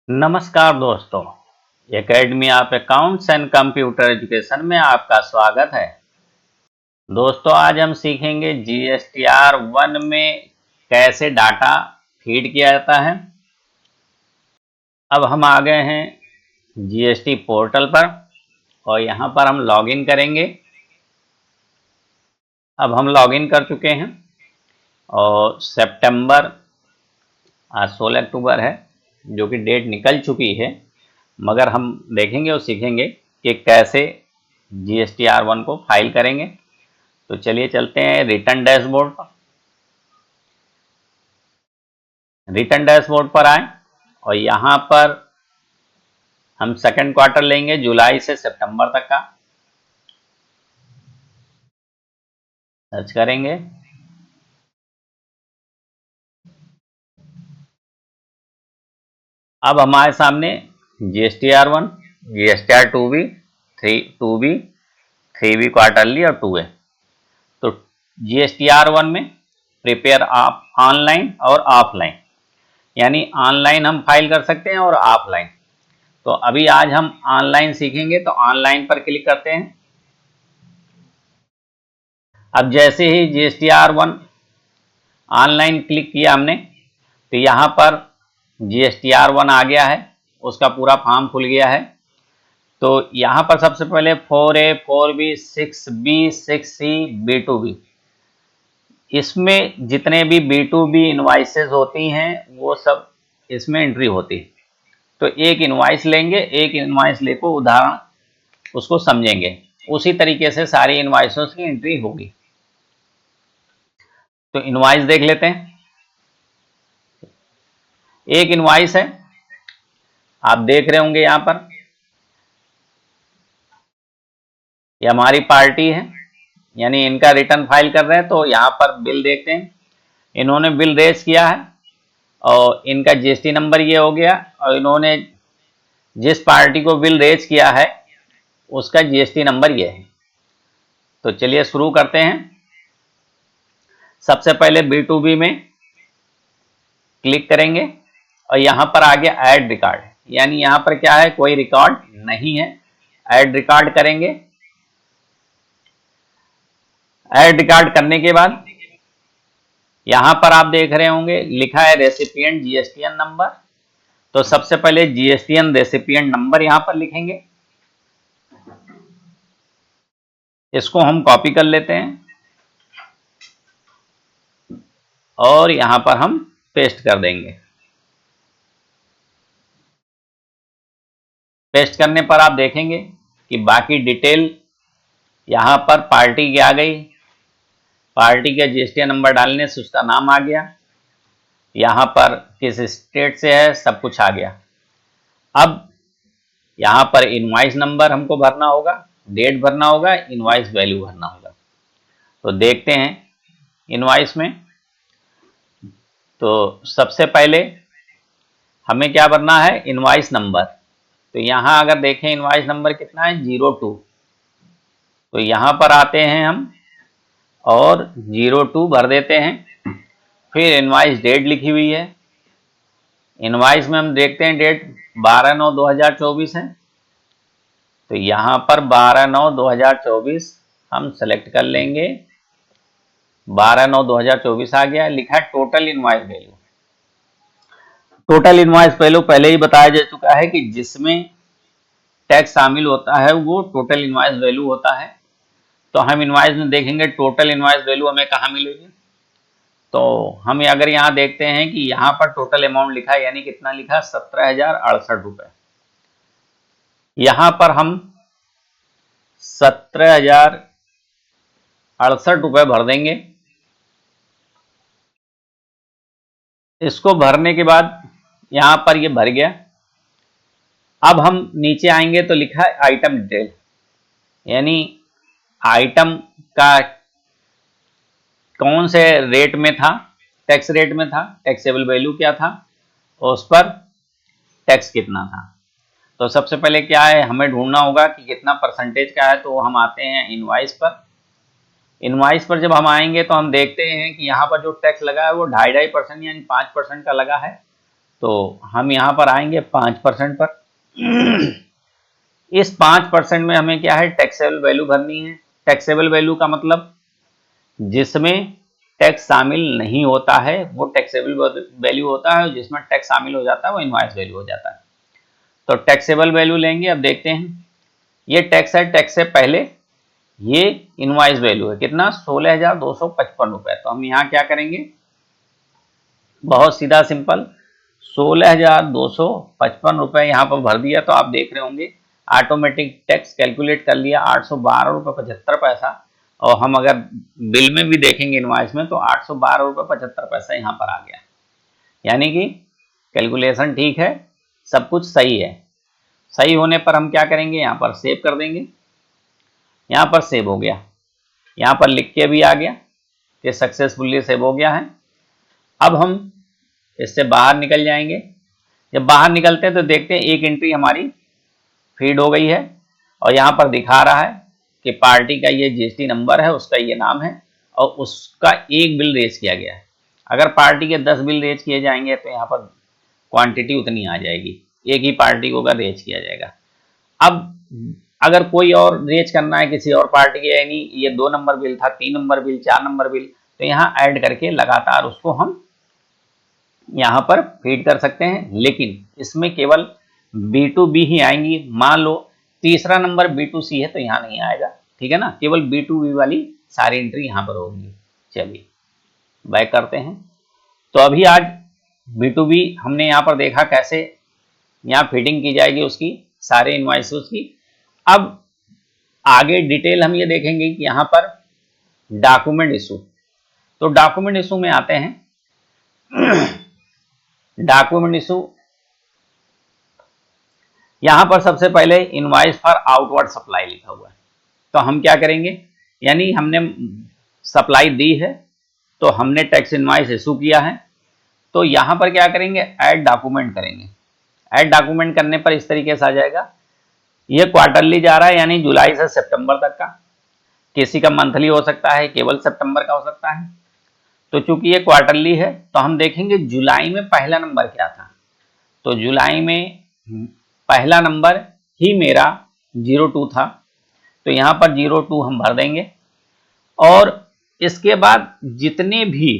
नमस्कार दोस्तों, academy of accounts and computer education में आपका स्वागत है। दोस्तों, आज हम सीखेंगे जीएसटीआर 1 में कैसे डाटा फीड किया जाता है। अब हम आ गए हैं जीएसटी पोर्टल पर और यहाँ पर हम लॉगिन करेंगे। अब हम लॉगिन कर चुके हैं और सितंबर, आज 16 अक्टूबर है, जो कि डेट निकल चुकी है, मगर हम देखेंगे और सीखेंगे कि कैसे जीएसटीआर 1 को फाइल करेंगे। तो चलिए चलते हैं रिटर्न डैशबोर्ड पर। रिटर्न डैशबोर्ड पर आए और यहाँ पर हम सेकंड क्वार्टर लेंगे, जुलाई से सितंबर तक का सर्च करेंगे। अब हमारे सामने GSTR 1, GSTR 2B, 2B, 3B quarterly और 2A। तो जीएसटीआर 1 में प्रिपेयर आप ऑनलाइन और ऑफलाइन, यानी ऑनलाइन हम फाइल कर सकते हैं और ऑफलाइन। तो अभी आज हम ऑनलाइन सीखेंगे, तो ऑनलाइन पर क्लिक करते हैं। अब जैसे ही जीएसटीआर 1 ऑनलाइन क्लिक किया हमने, तो यहाँ पर जीएसटीआर 1 आ गया है, उसका पूरा फॉर्म खुल गया है। तो यहाँ पर सबसे पहले 4A, 4B, 6B, 6C, B2B, इसमें जितने भी B2B इनवाइसेस होती हैं वो सब इसमें एंट्री होती है। तो एक इनवाइस लेंगे, एक इनवाइस लेकर उदाहरण उसको समझेंगे, उसी तरीके से सारी इनवाइसों की एंट्री होगी। तो इनवाइस देख लेते हैं। एक इनवाइस है, आप देख रहे होंगे यहाँ पर, ये हमारी पार्टी है, यानी इनका रिटर्न फाइल कर रहे हैं। तो यहाँ पर बिल देखते हैं, इन्होंने बिल रेज किया है और इनका जीएसटी नंबर ये हो गया, और इन्होंने जिस पार्टी को बिल रेज किया है उसका जीएसटी नंबर ये है। तो चलिए शुरू करते हैं। सबसे पहले B2B में क्लिक करेंगे और यहाँ पर आ गया ऐड रिकॉर्ड, यानी यहाँ पर क्या है, कोई रिकॉर्ड नहीं है। ऐड रिकॉर्ड करेंगे। ऐड रिकॉर्ड करने के बाद यहाँ पर आप देख रहे होंगे लिखा है रेसिपिएंट जीएसटीएन नंबर। तो सबसे पहले जीएसटीएन रेसिपिएंट नंबर यहाँ पर लिखेंगे, इसको हम कॉपी कर लेते हैं और यहाँ पर हम पेस्ट कर देंगे। पेस्ट करने पर आप देखेंगे कि बाकी डिटेल यहाँ पर पार्टी की आ गई। पार्टी का जीएसटी नंबर डालने से उसका नाम आ गया, यहाँ पर किस स्टेट से है सब कुछ आ गया। अब यहाँ पर इनवाइस नंबर हमको भरना होगा, डेट भरना होगा, इनवाइस वैल्यू भरना होगा। तो देखते हैं इनवाइस में। तो सबसे पहले हमें क्या भरना है, इनवाइस नंबर। तो यहाँ अगर देखें इनवाइस नंबर कितना है, 02। तो यहाँ पर आते हैं हम और 02 भर देते हैं। फिर इनवाइस डेट लिखी हुई है, इनवाइस में हम देखते हैं डेट 12/9/2024 है। तो यहाँ पर 12/9/2024 हम सेलेक्ट कर लेंगे। 12/9/2024 आ गया। लिखा है total invoice value. Total invoice value पहले ही बताया जा चुका है कि जिसमें टैक्स शामिल होता है वो टोटल इनवाइस वैल्यू होता है। तो हम इनवाइस में देखेंगे टोटल इनवाइस वैल्यू हमें कहाँ मिलेगी। तो हम अगर यहाँ देखते हैं कि यहाँ पर टोटल अमाउंट लिखा है, यानी कितना लिखा है, 17,068 रुपये। यहाँ पर हम 17,068 रुपये भर देंगे। इसको भरने के बाद यहाँ पर ये भर गया। अब हम नीचे आएंगे तो लिखा है आइटम डिटेल, यानी आइटम का कौन से रेट में था, टैक्स रेट में था, टैक्सेबल वैल्यू क्या था और उस पर टैक्स कितना था। तो सबसे पहले क्या है, हमें ढूंढना होगा कि कितना परसेंटेज का है। तो हम आते हैं इनवाइस पर। इनवाइस पर जब हम आएंगे तो हम देखते हैं कि यहाँ पर जो टैक्स लगा है वो 2.5% यानी 5% का लगा है। तो हम यहाँ पर आएंगे 5% पर। इस 5% में हमें क्या है, टैक्सेबल वैल्यू भरनी है। टैक्सेबल वैल्यू का मतलब जिसमें टैक्स शामिल नहीं होता है वो टैक्सेबल वैल्यू होता है, जिसमें टैक्स शामिल हो जाता है वो इनवॉइस वैल्यू हो जाता है। तो टैक्सेबल वैल्यू लेंगे। अब देखते हैं, ये टैक्स है, टैक्स से पहले ये इनवॉइस वैल्यू है कितना, 16,255 रुपए। तो हम यहाँ क्या करेंगे, बहुत सीधा सिंपल, 16,255 रुपए यहाँ पर भर दिया। तो आप देख रहे होंगे ऑटोमेटिक टैक्स कैलकुलेट कर लिया 812 रुपये 75 पैसा। और हम अगर बिल में भी देखेंगे इनवॉइस में तो 812 रुपये 75 पैसा यहाँ पर आ गया। यानी कि कैलकुलेशन ठीक है, सब कुछ सही है। सही होने पर हम क्या करेंगे, यहाँ पर सेव कर देंगे। यहाँ पर सेव हो गया, यहाँ पर लिख के भी आ गया कि सक्सेसफुली सेव हो गया है। अब हम इससे बाहर निकल जाएंगे। जब बाहर निकलते हैं तो देखते हैं एक एंट्री हमारी फीड हो गई है और यहाँ पर दिखा रहा है कि पार्टी का ये जीएसटी नंबर है, उसका ये नाम है और उसका एक बिल रेज किया गया है। अगर पार्टी के 10 बिल रेज किए जाएंगे तो यहाँ पर क्वांटिटी उतनी आ जाएगी, एक ही पार्टी को अगर रेज किया जाएगा। अब अगर कोई और रेज करना है किसी और पार्टी के, यानी ये 2 नंबर बिल था, 3 नंबर बिल, 4 नंबर बिल, तो यहाँ ऐड करके लगातार उसको हम यहाँ पर फीड कर सकते हैं। लेकिन इसमें केवल B2B ही आएंगी। मान लो तीसरा नंबर B2C है तो यहाँ नहीं आएगा, ठीक है ना, केवल B2B वाली सारी एंट्री यहाँ पर होगी। चलिए बैक करते हैं। तो अभी आज B2B हमने यहाँ पर देखा कैसे यहाँ फीडिंग की जाएगी उसकी, सारे इनवॉइसेस की। अब आगे डिटेल हम ये देखेंगे कि यहाँ पर डॉक्यूमेंट इशू। तो डॉक्यूमेंट इशू में आते हैं। डॉक्यूमेंट इशू, यहां पर सबसे पहले इनवॉइस फॉर आउटवर्ड सप्लाई लिखा हुआ है। तो हम क्या करेंगे, यानी हमने सप्लाई दी है तो हमने टैक्स इनवॉइस इशू किया है, तो यहां पर क्या करेंगे, ऐड डॉक्यूमेंट करेंगे। ऐड डॉक्यूमेंट करने पर इस तरीके से आ जाएगा। ये क्वार्टरली जा रहा है, यानी जुलाई से सितंबर तक का। किसी का मंथली हो सकता है, केवल सितंबर का हो सकता है। तो चूंकि ये क्वार्टरली है तो हम देखेंगे जुलाई में पहला नंबर क्या था। तो जुलाई में पहला नंबर ही मेरा 02 था, तो यहाँ पर 02 हम भर देंगे। और इसके बाद जितने भी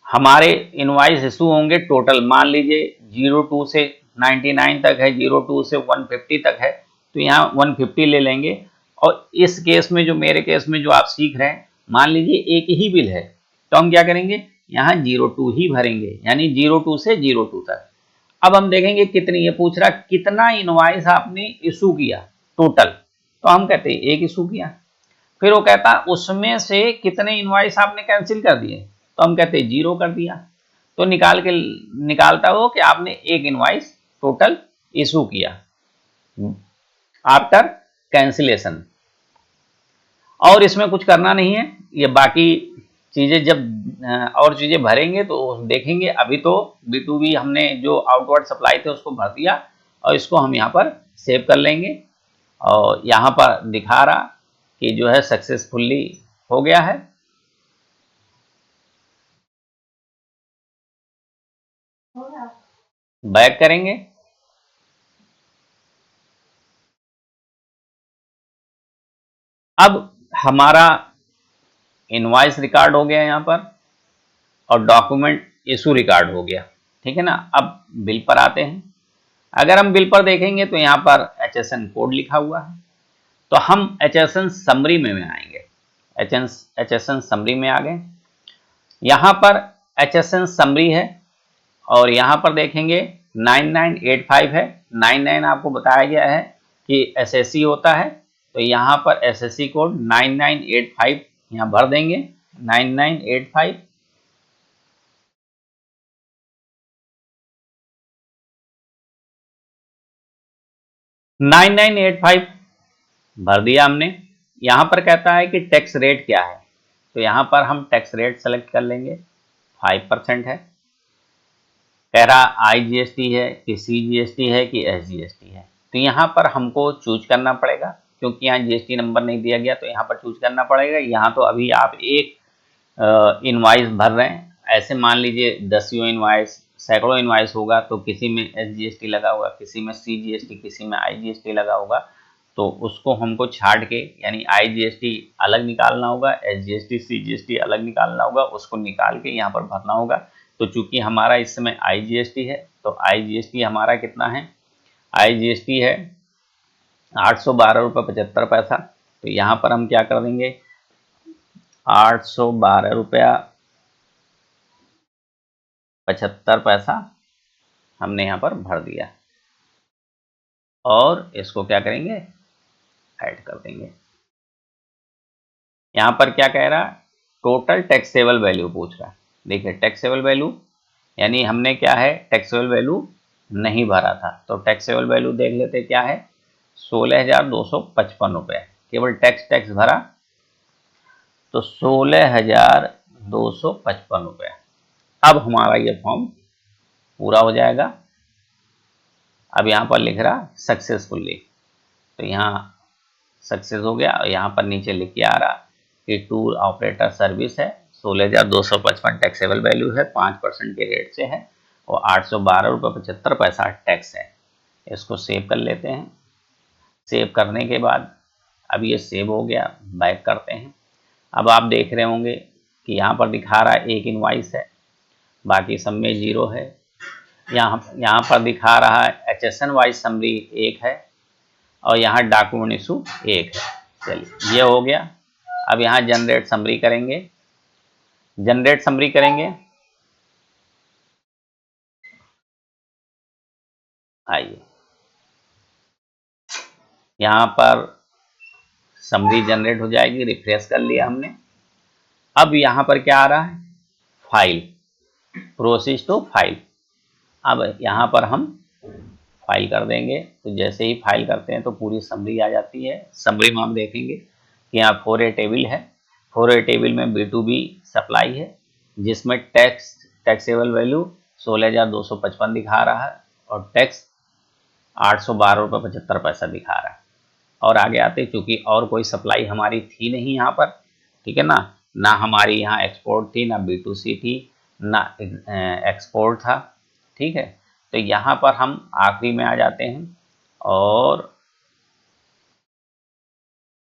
हमारे इनवॉइस इशू होंगे टोटल, मान लीजिए 02 से 99 तक है, 02 से 150 तक है, तो यहाँ 150 ले लेंगे। और इस केस में, जो मेरे केस में जो आप सीख रहे हैं, मान लीजिए एक ही बिल है तो हम क्या करेंगे, यहाँ 02 ही भरेंगे, यानी 02 से 02 तक। अब हम देखेंगे कितनी, ये पूछ रहा कितना इनवॉइस आपने इशू किया टोटल, तो हम कहते हैं एक इशू किया। फिर वो कहता उसमें से कितने इनवॉइस आपने कैंसिल कर दिए, तो हम कहते हैं 0 कर दिया। तो निकालता हो कि आपने एक इनवॉइस टोटल इशू किया आफ्टर कैंसिलेशन। और इसमें कुछ करना नहीं है, ये बाकी चीज़ें जब और चीज़ें भरेंगे तो देखेंगे। अभी तो B2B हमने जो आउटवर्ड सप्लाई थे उसको भर दिया और इसको हम यहाँ पर सेव कर लेंगे। और यहाँ पर दिखा रहा कि जो है सक्सेसफुली हो गया है। बैक करेंगे। अब हमारा इनवॉइस रिकॉर्ड हो गया यहाँ पर और डॉक्यूमेंट इशू रिकॉर्ड हो गया, ठीक है ना। अब बिल पर आते हैं। अगर हम बिल पर देखेंगे तो यहाँ पर HSN कोड लिखा हुआ है, तो हम HSN समरी में आएंगे। HSN समरी में आ गए। यहाँ पर HSN समरी है और यहाँ पर देखेंगे 9985 है। 99 आपको बताया गया है कि SSC होता है, तो यहाँ पर SSC कोड 9985 यहाँ भर देंगे। 9985 9985 भर दिया हमने। यहाँ पर कहता है कि टैक्स रेट क्या है, तो यहाँ पर हम टैक्स रेट सेलेक्ट कर लेंगे। 5% है। कह रहा IGST है कि CGST है कि SGST है, तो यहाँ पर हमको चूज करना पड़ेगा क्योंकि यहाँ GST नंबर नहीं दिया गया, तो यहाँ पर चूज करना पड़ेगा। यहाँ तो अभी आप एक इनवॉइस भर रहे हैं, ऐसे मान लीजिए 10 इनवॉइस सैकड़ों इनवाइस होगा तो किसी में SGST लगा होगा, किसी में CGST, किसी में IGST लगा होगा, तो उसको हमको छाट के यानी IGST अलग निकालना होगा, SGST CGST अलग निकालना होगा, उसको निकाल के यहाँ पर भरना होगा। तो चूंकि हमारा इस समय IGST है तो IGST हमारा कितना है, IGST है 812 रुपये 75 पैसा। तो यहाँ पर हम क्या कर देंगे, 812 रुपया 75 पैसा हमने यहाँ पर भर दिया और इसको क्या करेंगे, ऐड कर देंगे। यहाँ पर क्या कह रहा है, टोटल टैक्सेबल वैल्यू पूछ रहा है। देखिए टैक्सेबल वैल्यू यानी हमने क्या है, टैक्सेबल वैल्यू नहीं भरा था, तो टैक्सेबल वैल्यू देख लेते क्या है, 16,255 रुपये। केवल टैक्स भरा तो 16,255 रुपये। अब हमारा ये फॉर्म पूरा हो जाएगा। अब यहाँ पर लिख रहा सक्सेसफुली, तो यहाँ सक्सेस हो गया और यहाँ पर नीचे लिख के आ रहा कि टूर ऑपरेटर सर्विस है, 16,255 टैक्सेबल वैल्यू है, 5% के रेट से है और 812 रुपये 75 पैसा टैक्स है। इसको सेव कर लेते हैं। सेव करने के बाद अब ये सेव हो गया, बैक करते हैं। अब आप देख रहे होंगे कि यहाँ पर दिखा रहा है एक इनवाइस है, बाकी सब में 0 है। यहाँ पर दिखा रहा है HSN वाइज समरी 1 है और यहाँ डॉक्यूमेंट इशू 1 है। चलिए ये हो गया। अब यहाँ जनरेट समरी करेंगे, आइए यहाँ पर समरी जनरेट हो जाएगी, रिफ्रेश कर लिया हमने। अब यहाँ पर क्या आ रहा है, फाइल, प्रोसेस टू फाइल। अब यहाँ पर हम फाइल कर देंगे, तो जैसे ही फाइल करते हैं तो पूरी समरी आ जाती है। समरी में हम देखेंगे कि यहाँ 4A टेबल है, 4A टेबल में B2B सप्लाई है जिसमें टैक्सेबल वैल्यू 16,255 दिखा रहा है और टैक्स 812 रुपये 75 पैसा दिखा रहा है। और आगे आते चूंकि और कोई सप्लाई हमारी थी नहीं यहाँ पर, ठीक है ना हमारी यहाँ एक्सपोर्ट थी, ना B2C थी, ना एक्सपोर्ट था, ठीक है। तो यहाँ पर हम आखिरी में आ जाते हैं और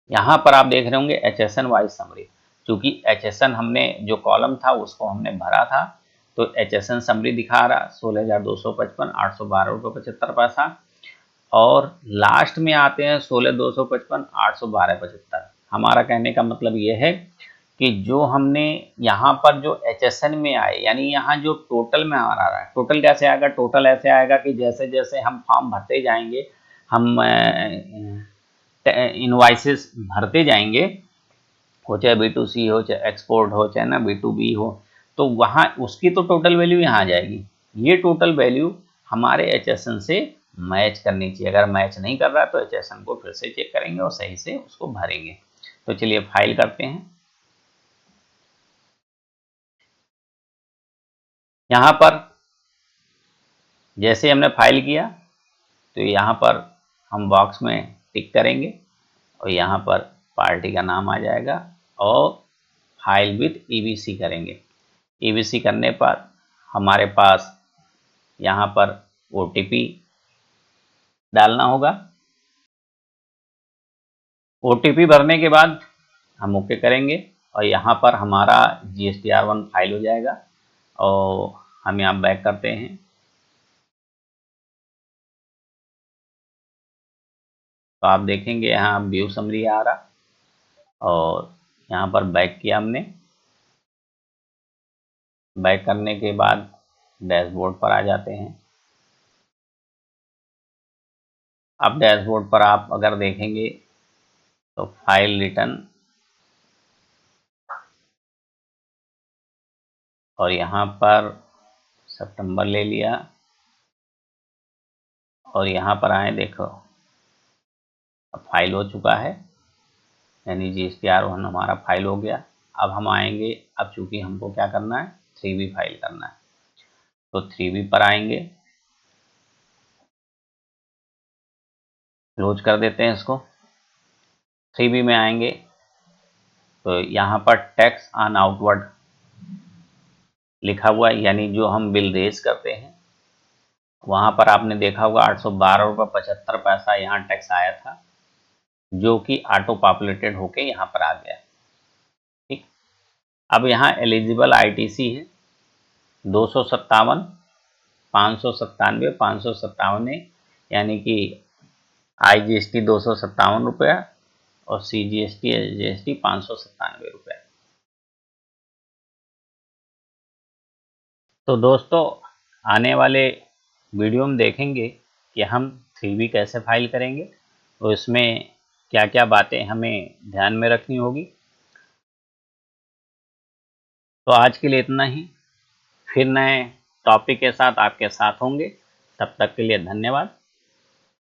यहाँ पर आप देख रहे होंगे HSN वाइज समरी। चूंकि HSN हमने जो कॉलम था उसको हमने भरा था तो HSN समरी दिखा रहा 16,255 812 रुपये 75 पैसा। और लास्ट में आते हैं 16,255 812 हमारा कहने का मतलब ये है कि जो हमने यहाँ पर जो HSN में आए यानी यहाँ जो टोटल में आ रहा है, टोटल कैसे आएगा, टोटल ऐसे आएगा कि जैसे जैसे हम फॉर्म भरते जाएंगे, हम इनवाइसेस भरते जाएंगे, हो चाहे B2C हो, चाहे एक्सपोर्ट हो, चाहे ना B2B हो, तो वहाँ उसकी तो टोटल वैल्यू यहाँ आ जाएगी। ये टोटल वैल्यू हमारे HSN से मैच करनी चाहिए। अगर मैच नहीं कर रहा तो HSN को फिर से चेक करेंगे और सही से उसको भरेंगे। तो चलिए फाइल करते हैं। यहाँ पर जैसे हमने फाइल किया तो यहाँ पर हम बॉक्स में टिक करेंगे और यहाँ पर पार्टी का नाम आ जाएगा और फाइल विथ EBC करेंगे। EBC करने पर हमारे पास यहाँ पर OTP डालना होगा। OTP भरने के बाद हम ओके करेंगे और यहाँ पर हमारा GSTR1 फाइल हो जाएगा और हम यहाँ बैक करते हैं। तो आप देखेंगे यहाँ व्यू समरी आ रहा और यहाँ पर बैक किया हमने। बैक करने के बाद डैशबोर्ड पर आ जाते हैं। अब डैशबोर्ड पर आप अगर देखेंगे तो फाइल रिटर्न और यहाँ पर सितंबर ले लिया और यहाँ पर आए, देखो अब फाइल हो चुका है यानी GSTR1 हमारा फाइल हो गया। अब हम आएंगे, अब चूंकि हमको क्या करना है 3B फाइल करना है तो 3B पर आएंगे, क्लोज कर देते हैं इसको। 3B में आएंगे तो यहाँ पर टैक्स ऑन आउटवर्ड लिखा हुआ है, यानी जो हम बिल रेज करते हैं वहां पर आपने देखा होगा 812 रुपये 75 पैसा यहाँ टैक्स आया था, जो कि ऑटो पॉपुलेटेड होके यहाँ पर आ गया। ठीक, अब यहाँ एलिजिबल आईटीसी है 257, 597, 557 है, यानी कि IGST 257 रुपया और CGST SGST 597 रुपया। तो दोस्तों, आने वाले वीडियो में देखेंगे कि हम 3B कैसे फाइल करेंगे और इसमें क्या क्या बातें हमें ध्यान में रखनी होगी। तो आज के लिए इतना ही, फिर नए टॉपिक के साथ आपके साथ होंगे। तब तक के लिए धन्यवाद।